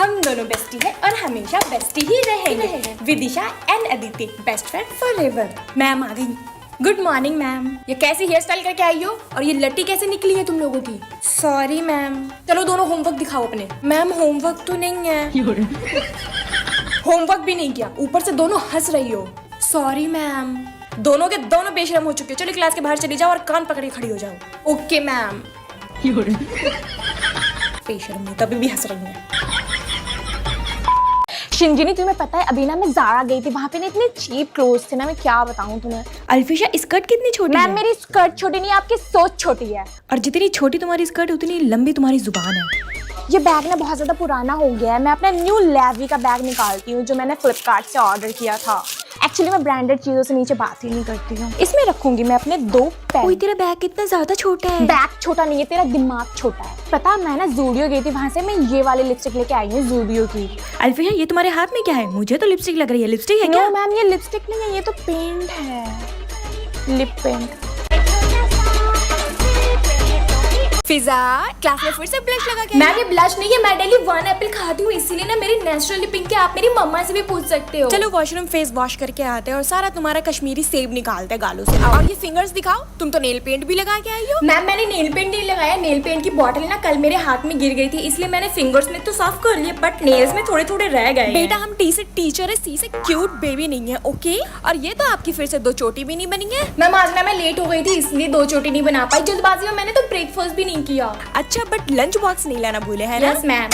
हम दोनों बेस्टी है और हमेशा बेस्टी ही रहेंगे। Vidisha and Aditi, best friend forever. Ma'am आ गई। Good morning ma'am. ये कैसी हेयर स्टाइल करके आई हो और ये लट्टी कैसे निकली है तुम लोगों की? Sorry ma'am. चलो दोनों होमवर्क दिखाओ अपने। मैम होमवर्क तो नहीं है। होमवर्क भी नहीं किया, ऊपर से दोनों हंस रही हो। Sorry ma'am. दोनों के दोनों बेशरम हो चुके हो। चलो क्लास के बाहर चली जाओ और कान पकड़ के खड़ी हो जाओ। Okay ma'am. बेशरम नहीं, तभी भी हंस रही है। शिंजिनी, तुम्हें पता है अभी ना मैं ज़ारा गई थी, वहाँ पे ना इतने चीप क्लोथ्स थे ना, मैं क्या बताऊँ तुम्हें। अल्फिशा, स्कर्ट कितनी छोटी है? मैम मेरी स्कर्ट छोटी नहीं है, आपकी सोच छोटी है। और जितनी छोटी तुम्हारी स्कर्ट उतनी लंबी तुम्हारी जुबान है। ये बैग ना बहुत ज़्यादा पुराना हो गया है। मैं अपना न्यू लेवी का बैग निकालती हूँ जो मैंने फ्लिपकार्ट से ऑर्डर किया था। एक्चुअली मैं ब्रांडेड चीज़ों से नीचे बात ही नहीं करती हूँ। इसमें रखूंगी मैं अपने 2 पेन। ओए, तेरा बैग कितना ज्यादा छोटा है। बैग छोटा नहीं है, तेरा दिमाग छोटा है। पता, मैं ना ज़ूडियो गई थी, वहाँ से मैं ये वाली लिपस्टिक लेके आई हूँ ज़ूडियो की। अल्फिशा, ये तुम्हारे हाथ में क्या है? मुझे तो लिपस्टिक लग रही है। लिपस्टिक है क्या? नो मैम, ये लिपस्टिक नहीं है, ये तो पेंट है, लिप पेंट। फिजा, क्लास में फिर से ब्लश लगा के? मैम ये ब्लश नहीं है, मैं डेली 1 एप्पल खाती हूँ, इसीलिए ना मेरी नेचुरली पिंक है। आप मेरी मम्मा से भी पूछ सकते हो। चलो वॉशरूम फेस वॉश करके आते हैं और सारा तुम्हारा कश्मीरी सेब निकालते हैं गालों से। और ये फिंगर्स दिखाओ, तुम तो नेल पेंट भी लगा के आई हो। मैम मैंने नेल पेंट नहीं लगाया, नेल पेंट की बॉटल ना कल मेरे हाथ में गिर गई थी, इसलिए मैंने फिंगर्स में तो साफ कर लिए, बट नेल्स में थोड़े थोड़े रह गए। बेटा हम टी से टीचर है, सी से क्यूट बेबी नहीं है, ओके? और ये तो आपकी फिर से 2 चोटी भी नहीं बनी है। मैम आज ना मैं लेट हो गई थी, इसलिए 2 चोटी नहीं बना पाई। जल्दबाजी में मैंने तो ब्रेकफास्ट भी नहीं किया। अच्छा, बट लंच बॉक्स नहीं लाना भूले है ना? Yes ma'am.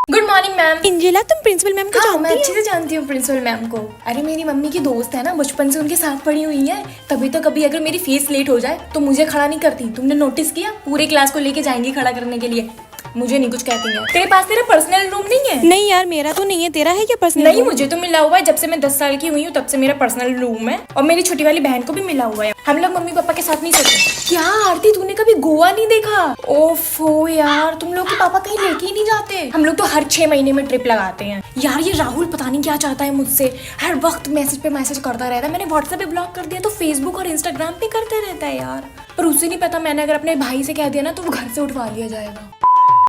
Good morning ma'am. Angela, तुम प्रिंसिपल मैम को जानती हो? मैं अच्छे से जानती हूँ प्रिंसिपल मैम को। अरे मेरी मम्मी की दोस्त है ना, बचपन से उनके साथ पढ़ी हुई है, तभी तो कभी अगर मेरी फीस लेट हो जाए तो मुझे खड़ा नहीं करती। तुमने नोटिस किया? पूरे क्लास को लेके जाएंगी खड़ा करने के लिए, मुझे नहीं कुछ कहती है। तेरे पास तेरा पर्सनल रूम नहीं है? नहीं यार, मेरा तो नहीं है। तेरा है क्या पर्सनल? नहीं, मुझे तो मिला हुआ है। जब से मैं 10 साल की हुई हूँ तब से मेरा पर्सनल रूम है, और मेरी छोटी वाली बहन को भी मिला हुआ है। हम लोग मम्मी पापा के साथ नहीं सोते। क्या आरती, तूने कभी गोवा नहीं देखा? ओफो यार, तुम लोग के पापा कहीं लेके ही नहीं जाते। हम लोग तो हर 6 महीने में ट्रिप लगाते हैं। यार ये राहुल पता नहीं क्या चाहता है मुझसे, हर वक्त मैसेज पे मैसेज करता रहता है। मैंने व्हाट्सएप पे ब्लॉक कर दिया तो फेसबुक और इंस्टाग्राम पे करते रहता है यार। पर उसे नहीं पता, मैंने अगर अपने भाई से कह दिया ना तो वो घर से उठवा लिया जाएगा।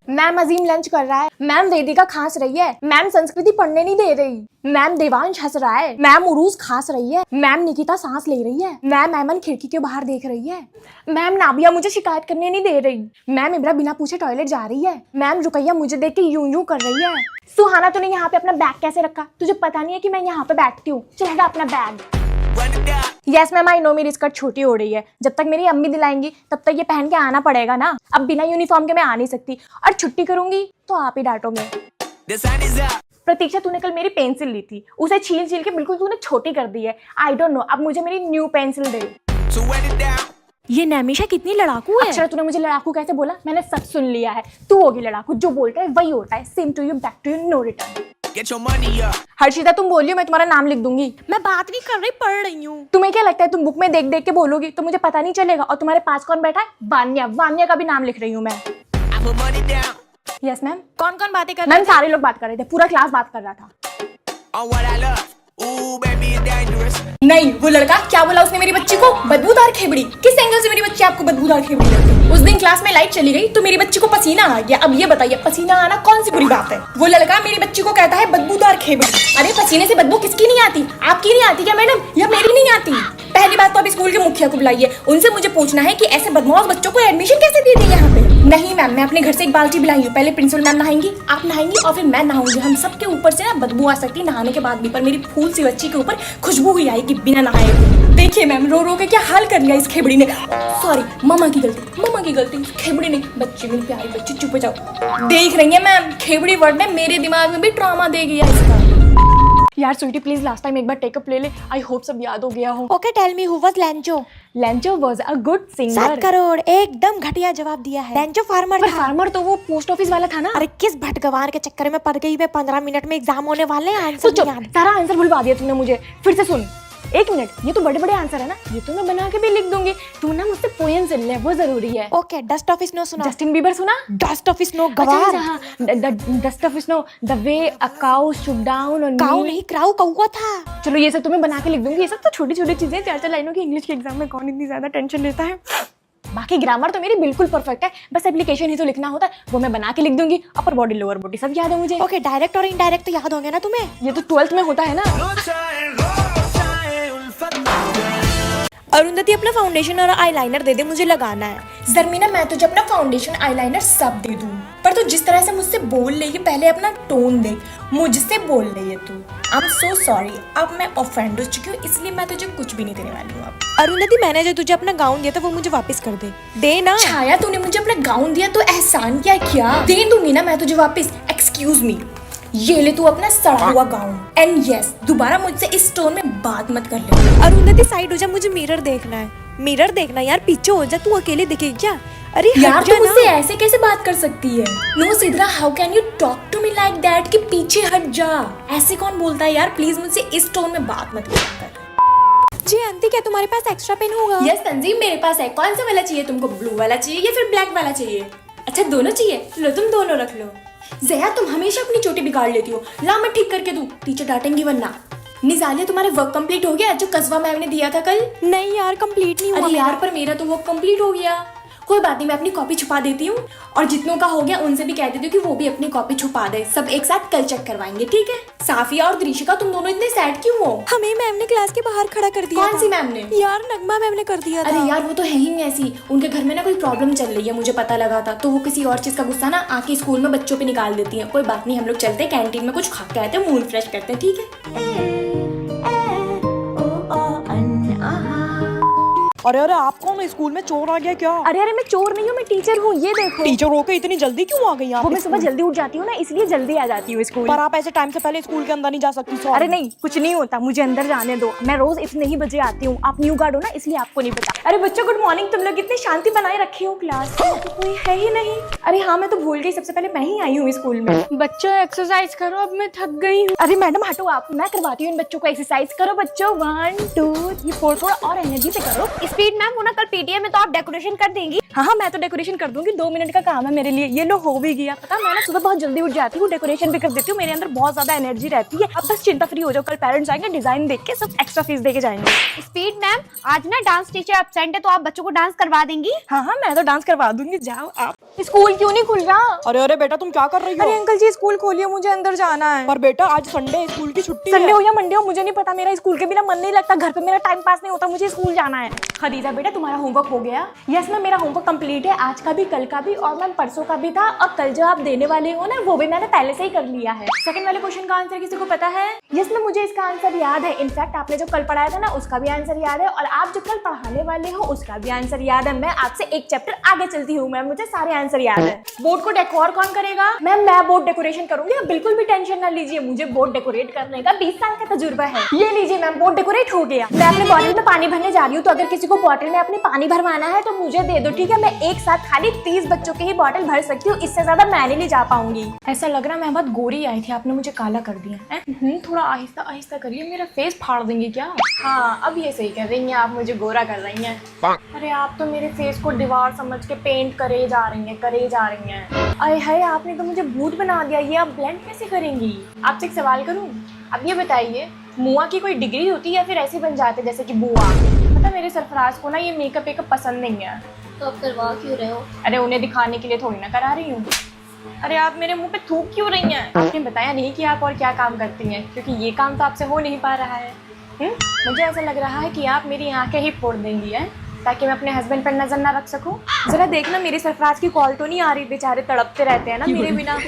मैम अजीम लंच कर रहा है। मैम वेदिका खांस रही है। मैम संस्कृति पढ़ने नहीं दे रही। मैम देवांश हंस रहा है। मैम उरूज खांस रही है। मैम निकिता सांस ले रही है। मैम ऐमन खिड़की के बाहर देख रही है। मैम नाबिया मुझे शिकायत करने नहीं दे रही। मैम इब्रा बिना पूछे टॉयलेट जा रही है। मैम रुकैया मुझे देख के यूं यूं कर रही है। सुहाना, तूने यहाँ पे अपना बैग कैसे रखा? तुझे पता नहीं है कि मैं यहाँ पे बैठती हूँ? चलेगा अपना bag. Yes ma'am, I know मेरी स्कर्ट छोटी हो रही है। जब तक मेरी अम्मी दिलाएंगी तब तक ये पहन के आना पड़ेगा ना। अब बिना यूनिफॉर्म के मैं आ नहीं सकती, और छुट्टी करूंगी तो आप ही डांटोगे। प्रतीक्षा, तूने कल मेरी पेंसिल ली थी, उसे छील छील के बिल्कुल तूने छोटी कर दी है। आई डोंट नो, अब मुझे मेरी न्यू पेंसिल दे। ये नैमिशा कितनी लड़ाकू है। अक्षरा, तूने मुझे लड़ाकू कैसे बोला? मैंने सब सुन लिया है। तू होगी लड़ाकू, जो बोलता है वही होता है। Same to you, back to you, no return. Harshita, तुम बोलियो, मैं तुम्हारा नाम लिख दूंगी। मैं बात नहीं कर रही, पढ़ रही हूँ। तुम्हें क्या लगता है तुम बुक में देख देख के बोलोगी तो मुझे पता नहीं चलेगा? और तुम्हारे पास कौन बैठा है? वान्या, वान्या का भी नाम लिख रही हूँ मैं। Yes ma'am. कौन कौन बातें कर रहे थे? मैम सारे लोग बात कर रहे थे, पूरा क्लास बात कर रहा था। नहीं, वो लड़का क्या बोला उसने मेरी बच्ची को? बदबूदार खेबड़ी। किस एंगल से मेरी बच्ची आपको बदबूदार खेबड़ी लगती है? उस दिन क्लास में लाइट चली गई तो मेरी बच्ची को पसीना आ गया। अब ये बताइए, पसीना आना कौन सी बुरी बात है? वो लड़का मेरी बच्ची को कहता है बदबूदार खेबड़ी। अरे पसीने से बदबू किसकी नहीं आती? आपकी नहीं आती क्या मैडम, या मेरी नहीं आती? पहली बात तो अभी स्कूल के मुखिया को बुलाइए, उनसे मुझे पूछना है कि ऐसे बदमाश बच्चों को एडमिशन कैसे दे दी यहाँ पे। नहीं मैम, मैं अपने घर से एक बाल्टी लाई हूँ। पहले प्रिंसिपल मैम नहाएंगी, आप नहाएंगी, और फिर मैं नहाऊंगी। हम सबके ऊपर से ना बदबू आ सकती है नहाने के बाद भी, पर मेरी फूल सी बच्ची के ऊपर खुशबू ही आएगी बिना नहाए। देखिए मैम, रो रो के क्या हाल कर लिया इस खेबड़ी ने। सॉरी, मम्मा की गलती, मम्मा की गलती, खेबड़ी ने। बच्ची मेरी प्यारी बच्ची, चुप जाओ। देख रही है मैम, खेबड़ी वर्ड ने मेरे दिमाग में भी ट्रॉमा दे गया इसका। यार स्वीटी, प्लीज लास्ट टाइम एक बार टेकअप ले ले। आई होप सब याद हो गया हो। Okay, tell me who was Lencho? Lencho was a good singer. 7 crore, एकदम घटिया जवाब दिया है। लैंचो फार्मर था। फार्मर तो वो पोस्ट ऑफिस वाला था ना। अरे किस भटगवार के चक्कर में पड़ गई मैं? 15 मिनट में एग्जाम होने वाले हैं, आंसर नहीं याद। सारा आंसर भुलवा दिया तूने मुझे। फिर से सुन, 1 मिनट, ये तो बड़े बड़े आंसर है ना, ये तो मैं बना के भी लिख दूंगी। तू ना मुझसे पोएम सुन ले, वो जरूरी है। ओके, डस्ट ऑफ स्नो सुना? जस्टिन बीबर सुना? डस्ट ऑफ स्नो गवार। Dust of snow, the way a cow should down on me. Cow नहीं, क्राउ कौवा था। चलो ये सब तुम्हें बना के लिख दूंगी। ये सब तो छोटी छोटी चीजें, 4-4 लाइनों की इंग्लिश के एग्जाम में कौन इतनी ज्यादा टेंशन लेता है। बाकी ग्रामर तो मेरी बिल्कुल परफेक्ट है, बस एप्लीकेशन ही तो लिखना होता है, वो मैं बना के लिख दूंगी। अपर बॉडी लोअर बॉडी सब याद है मुझे। ओके, डायरेक्ट और इनडायरेक्ट तो याद होंगे ना तुम्हें? ये तो 12th में होता है ना। अरुंधति, अपना फाउंडेशन और आईलाइनर दे दे, मुझे लगाना है। जरमीना, मैं तुझे अपना फाउंडेशन आईलाइनर सब दे दूं, पर तू जिस तरह से मुझसे बोल रही है पहले अपना टोन देख, मुझसे बोल रही है तू। आई एम सो सॉरी, अब मैं ऑफेंड हो चुकी हूँ, इसलिए मैं तुझे कुछ भी नहीं देने वाली हूँ अब। अरुंधति, मैंने जो तुझे अपना गाउन दिया था वो मुझे वापस कर दे ना। छाया, तूने मुझे अपना गाउन दिया तो एहसान क्या दे दूंगी ना मैं तुझे वापस। एक्सक्यूज मी, ये ले तू अपना सड़ा हुआ गाउन। एंड यस, दोबारा मुझसे इस टोन में बात मत कर ले। अरुंधति, साइड हो जा, मुझे मिरर देखना है। मिरर देखना यार, पीछे हो जा, तू अकेले दिखेगी क्या? अरे यार, तू मुझसे ऐसे कैसे बात कर सकती है? No Sidra, how can you talk to me like that कि पीछे हट जा। ऐसे कौन बोलता है यार? प्लीज मुझसे इस टोन में बात मत कर। जी आंटी, क्या तुम्हारे पास एक्स्ट्रा पेन होगा? यस तंजीम, मेरे पास है। कौन सा वाला चाहिए तुमको? ब्लू वाला चाहिए या फिर ब्लैक वाला चाहिए? अच्छा, दोनों चाहिए? लो, तुम दोनों रख लो। जया, तुम हमेशा अपनी चोटी बिगाड़ लेती हो। ला, मैं ठीक करके दूं, टीचर डांटेंगी वरना। निजालिया, तुम्हारा वर्क कंप्लीट हो गया जो कस्बा मैम ने दिया था कल? नहीं यार, कंप्लीट नहीं हुआ। अरे यार, पर मेरा तो वर्क कंप्लीट हो गया। कोई बात नहीं, मैं अपनी कॉपी छुपा देती हूँ, और जितनों का हो गया उनसे भी कह देती हूँ कि वो भी अपनी कॉपी छुपा दे। सब एक साथ कल चेक करवाएंगे, ठीक है? साफिया और द्रिशिका, तुम दोनों इतने सैड क्यों हो? हमें मैम ने क्लास के बाहर खड़ा कर दिया। कौन सी मैम ने? यार, नगमा मैम ने कर दिया था। अरे यार, वो तो है ही ऐसी। उनके घर में ना कोई प्रॉब्लम चल रही है, मुझे पता लगा था। तो वो किसी और चीज का गुस्सा ना आके स्कूल में बच्चों पे निकाल देती है। कोई बात नहीं, हम लोग चलते हैं कैंटीन में, कुछ खा के आते हैं, मूड फ्रेश करते हैं, ठीक है? अरे अरे, आप कौन हो? स्कूल में चोर आ गया क्या? अरे अरे, मैं चोर नहीं हूँ, मैं टीचर हूँ। ये देखो। टीचर होकर इतनी जल्दी क्यों आ गई आप? वो मैं सुबह जल्दी उठ जाती हूँ ना, इसलिए जल्दी आ जाती हूँ स्कूल। पर आप ऐसे टाइम से पहले स्कूल के अंदर नहीं जा सकती। सॉरी। अरे नहीं, कुछ नहीं होता, मुझे अंदर जाने दो। मैं रोज इतने ही बजे आती हूँ। आप न्यू गार्ड हो ना, इसलिए आपको नहीं पता। अरे बच्चों, गुड मॉर्निंग। तुम लोग इतनी शांति बनाए रखे हो क्लास में, तो कोई है ही नहीं। अरे हाँ, मैं तो भूल गई, सबसे पहले मैं ही आई हूँ स्कूल में। बच्चों, एक्सरसाइज करो, अब मैं थक गई हूँ। अरे मैडम हटो आप, मैं करवाती हूँ इन बच्चों को एक्सरसाइज। करो बच्चों, 1 2 3 4, थोड़ा और एनर्जी से करो। स्पीड मैम, वो ना कल पीटीए में तो आप डेकोरेशन कर देंगी। हाँ, मैं तो डेकोरेशन कर दूंगी, 2 मिनट का काम है मेरे लिए। ये लो, हो भी गया। पता, मैं ना सुबह बहुत जल्दी उठ जाती हूँ, डेकोरेशन भी कर देती हूँ, मेरे अंदर बहुत ज्यादा एनर्जी रहती है। अब बस चिंता फ्री हो जाओ, कल पेरेंट्स आएंगे, डिजाइन देख के सब एक्स्ट्रा फीस दे के जाएंगे। स्पीड मैम, आज ना डांस टीचर एब्सेंट है, तो आप बच्चों को डांस करवा देंगी? हाँ हाँ, मैं तो डांस करवा दूंगी, जाओ आप। स्कूल क्यों नहीं खुल रहा? अरे अरे बेटा, तुम क्या कर रही हो? अरे अंकल जी, स्कूल खोलिए, मुझे अंदर जाना है। पर बेटा, आज संडे है, स्कूल की छुट्टी संडे है। हो या मंडे हो, मुझे नहीं पता। मेरा स्कूल के बिना मन नहीं लगता, घर पे मेरा टाइम पास नहीं होता, मुझे स्कूल जाना है। खदीजा बेटा, तुम्हारा होमवर्क हो गया? यस मैम, मेरा होमवर्क कंप्लीट है, आज का भी, कल का भी, और मैम परसों का भी था। और कल जो आप देने वाले हो ना, वो भी मैंने पहले से ही कर लिया है। सेकंड वाले क्वेश्चन का आंसर किसी को पता है? यस मैम, मुझे इसका आंसर याद है। इनफैक्ट आपने जो कल पढ़ाया था ना, उसका भी आंसर याद है, और आप जो कल पढ़ाने वाले हो उसका भी आंसर याद है। मैं आपसे एक चैप्टर आगे चलती हूँ मैम, मुझे सारे आंसर याद है। बोर्ड को डेकोर कौन करेगा? मैम, मैं बोर्ड डेकोरेशन करूंगी, आप बिल्कुल भी टेंशन ना लीजिए। मुझे बोर्ड डेकोरेट करने का 20 साल का तजुर्बा है। ये लीजिए मैम, बोर्ड डेकोरेट हो गया। मैं अपने बॉटल में पानी भरने जा रही हूँ, तो अगर किसी को बॉटल में अपनी पानी भरवाना है तो मुझे दे दो, ठीक है? मैं एक साथ खाली 30 बच्चों की ही बॉटल भर सकती हूँ, इससे ज्यादा मैं नहीं जा पाऊंगी। ऐसा लग रहा है मैं बहुत गोरी आई थी, आपने मुझे काला कर दिया है। थोड़ा आहिस्ता आहिस्ता करिए, मेरा फेस फाड़ देंगे क्या? हाँ, अब ये सही कर रही हैं, आप मुझे गोरा कर रही हैं। अरे आप तो मेरे फेस को दीवार समझ के पेंट करे जा रही हैं। अरे हाय, आपने तो मुझे भूत बना दिया। ये आप ब्लेंड कैसे करेंगी? आपसे एक सवाल करूं? अब ये बताइए, मुआ की कोई डिग्री होती है या फिर ऐसे बन जाते जैसे कि बुआ? पता, मेरे सरफराज को ना ये मेकअप पसंद नहीं है। तो आप करवा क्यों रहे हो? अरे उन्हें दिखाने के लिए थोड़ी ना करा रही हूँ। अरे आप मेरे मुंह पे थूक क्यों रही हैं? आपने बताया नहीं कि आप और क्या काम करती हैं, क्योंकि ये काम तो आपसे हो नहीं पा रहा है। मुझे ऐसा लग रहा है कि आप मेरी आंखें ही फोड़ देंगी हैं, ताकि मैं अपने हस्बैंड पर नजर ना रख सकूं। जरा देखना, मेरी सरफराज की कॉल तो नहीं आ रही, बेचारे तड़पते रहते हैं ना मेरे बिना।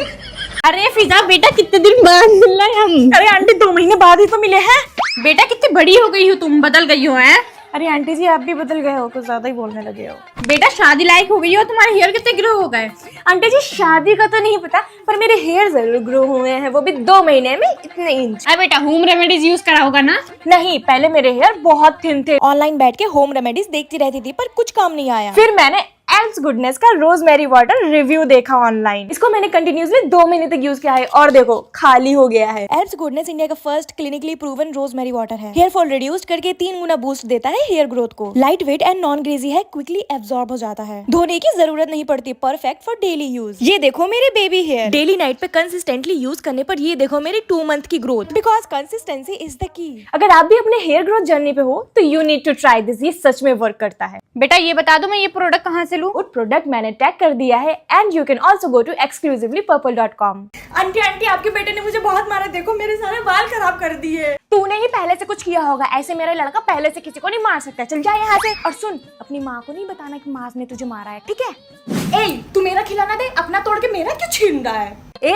अरे फिजा बेटा, कितने दिन बाद मिल रहे हम? अरे आंटी, 2 महीने बाद ही तो मिले हैं। बेटा, कितनी बड़ी हो गई हो तुम, बदल गई हो हैं? अरे आंटी जी, आप भी बदल गए हो, कुछ ज्यादा ही बोलने लगे हो। बेटा, शादी लायक हो गई हो, तुम्हारे हेयर कितने ग्रो हो गए? आंटी जी, शादी का तो नहीं पता, पर मेरे हेयर जरूर ग्रो हुए हैं, वो भी 2 महीने में इतने इंच। अरे बेटा, होम रेमेडीज यूज करा होगा ना? नहीं, पहले मेरे हेयर बहुत थिन थे। ऑनलाइन बैठ के होम रेमेडीज देखती रहती थी, पर कुछ काम नहीं आया। फिर मैंने एल्स गुडनेस का रोजमेरी वाटर रिव्यू देखा ऑनलाइन। इसको मैंने कंटिन्यूसली 2 महीने तक यूज किया है और देखो खाली हो गया है। एल्स गुडनेस इंडिया का first clinically proven rosemary water है। हेयर फॉल रिड्यूस करके 3 गुना बूस्ट देता है हेयर ग्रोथ को। Light weight and non greasy है, क्विकली एब्जॉर्ब हो जाता है, धोने की जरूरत नहीं पड़ती, परफेक्ट फॉर डेली यूज। ये देखो मेरे बेबी हेयर, डेली नाइट पे कंसिस्टेंटली यूज करने पर ये देखो मेरी 2 मंथ की growth, because consistency is the key. अगर आप भी अपने हेयर ग्रोथ जर्नी पे हो तो you need to try this, ये सच में वर्क करता है। बेटा ये बता दो मैं ये प्रोडक्ट कहाँ से लूँ? वो प्रोडक्ट मैंने टैग कर दिया है and you can also go to exclusivelypurple.com। Aunty aunty आपके बेटे ने मुझे बहुत मारा, देखो मेरे सारे बाल खराब कर दिए। तूने ही पहले से कुछ किया होगा, ऐसे मेरा लड़का पहले से किसी को नहीं मार सकता। चल जा यहाँ से और सुन, अपनी माँ को नहीं बताना कि माँ ने तुझे मारा है, ठीक है? ए तू मेरा खिलौना दे, अपना तोड़ के मेरा क्यों छीन रहा है? ए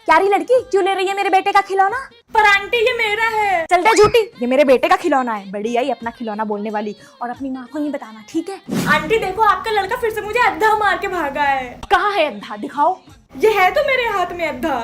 प्यारी लड़की क्यों ले रही है मेरे बेटे का खिलौना? पर आंटी ये मेरा है। चल दे झूठी, ये मेरे बेटे का खिलौना है। बड़ी आई अपना खिलौना बोलने वाली, और अपनी माँ को नहीं बताना, ठीक है? आंटी देखो आपका लड़का फिर से मुझे अद्धा मार के भागा है। कहाँ है अद्धा, दिखाओ। ये है तो मेरे हाथ में अद्धा।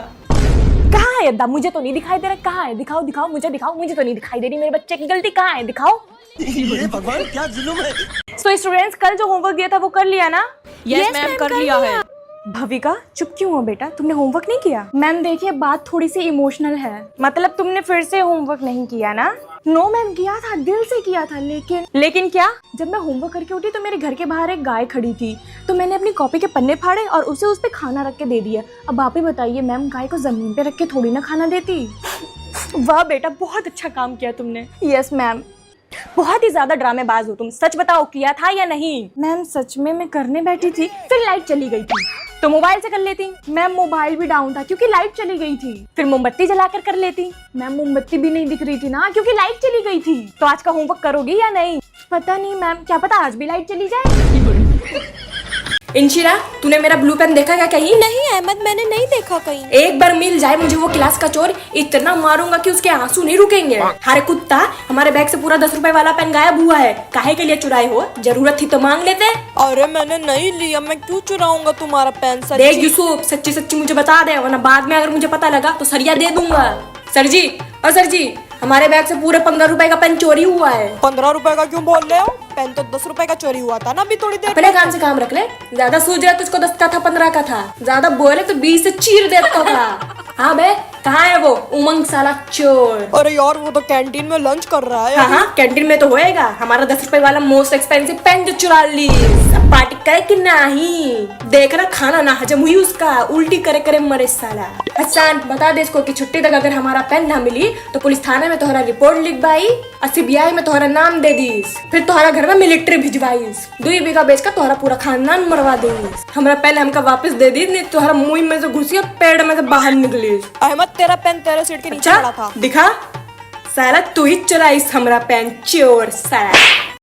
कहाँ है अद्धा? मुझे तो नहीं दिखाई दे रहा। कहाँ है? दिखाओ दिखाओ, मुझे दिखाओ। मुझे तो नहीं दिखाई दे रही। मेरे बच्चे की गलती कहाँ है? दिखाओ। ये भगवान क्या जुल्म है। सो स्टूडेंट्स, कल जो होमवर्क दिया था वो कर लिया ना? यस मैम कर लिया है। भविका चुप क्यों हो बेटा, तुमने होमवर्क नहीं किया? मैम देखिए बात थोड़ी सी इमोशनल है, मतलब तुमने फिर से होमवर्क नहीं किया ना? नो मैम किया था, दिल से किया था, लेकिन क्या? जब मैं होमवर्क करके उठी तो मेरे घर के बाहर एक गाय खड़ी थी, तो मैंने अपनी कॉपी के पन्ने फाड़े और उसे उस पे खाना रख के दे दिया। अब आप ही बताइए मैम, गाय को जमीन पे रख के थोड़ी ना खाना देती। वाह बेटा, बहुत अच्छा काम किया तुमने। Yes ma'am. बहुत ही ज्यादा ड्रामेबाज हो तुम, सच बताओ किया था या नहीं? मैम सच में मैं करने बैठी थी, फिर लाइट चली गई थी, तो मोबाइल से कर लेती। मैम मोबाइल भी डाउन था क्योंकि लाइट चली गई थी। फिर मोमबत्ती जलाकर कर लेती। मैम मोमबत्ती भी नहीं दिख रही थी ना क्योंकि लाइट चली गई थी। तो आज का होमवर्क करोगी या नहीं? पता नहीं मैम, क्या पता आज भी लाइट चली जाए। इंशिरा तूने मेरा ब्लू पेन देखा क्या कहीं? नहीं अहमद, मैंने नहीं देखा कहीं। एक बार मिल जाए मुझे वो क्लास का चोर, इतना मारूंगा कि उसके आंसू नहीं रुकेंगे। अरे कुत्ता, हमारे बैग से पूरा 10 रुपए वाला पेन गायब हुआ है, काहे के लिए चुराए हो? जरूरत थी तो मांग लेते। अरे मैंने नहीं लिया, मैं क्यों चुराऊंगा तुम्हारा पेन? देख यूसुफ, सच्ची सच्ची मुझे बता दे, वरना बाद में अगर मुझे पता लगा तो सरिया दे दूंगा। सर जी, और सर जी, हमारे बैग से पूरे 15 रुपए का पेन चोरी हुआ है। 15 रुपए का क्यों बोल रहे हो? पेन तो 10 रुपए का चोरी हुआ था ना अभी थोड़ी देर। अपने काम से काम रख ले, ज्यादा सूझ रहा तुझको 10 का था 15 का था, ज्यादा बोले तो 20 से चीर देता था। हाँ बे, कहाँ है वो उमंग साला चोर? अरे यार वो तो कैंटीन में लंच कर रहा है। हाँ कैंटीन में तो होएगा। हमारा 10 रुपए वाला मोस्ट एक्सपेंसिव पेन जो चुरा ली, अब पार्टी करे कि नहीं? देख रहा खाना ना हजम हुई उसका, उल्टी करे करे मरे साला। हसन बता दे इसको कि छुट्टी तक अगर हमारा पेन ना मिली तो पुलिस थाने में तोहरा रिपोर्ट लिखवाई और सीबीआई में तोहरा नाम दे दीस, फिर तोहरा घर में मिलिट्री भिजवाईस, 2 बीघा बेच कर तोहरा पूरा खानदान मरवा देस। हमारा पेन हमका वापस दे दी, नहीं तोहरा मुंह में से घुसी और पेड़ में से बाहर निकली। अहमद तेरा पेन तेरे सीट के नीचे पड़ा था। दिखा साला, तू ही चुराईस हमरा पेन, चोर साला।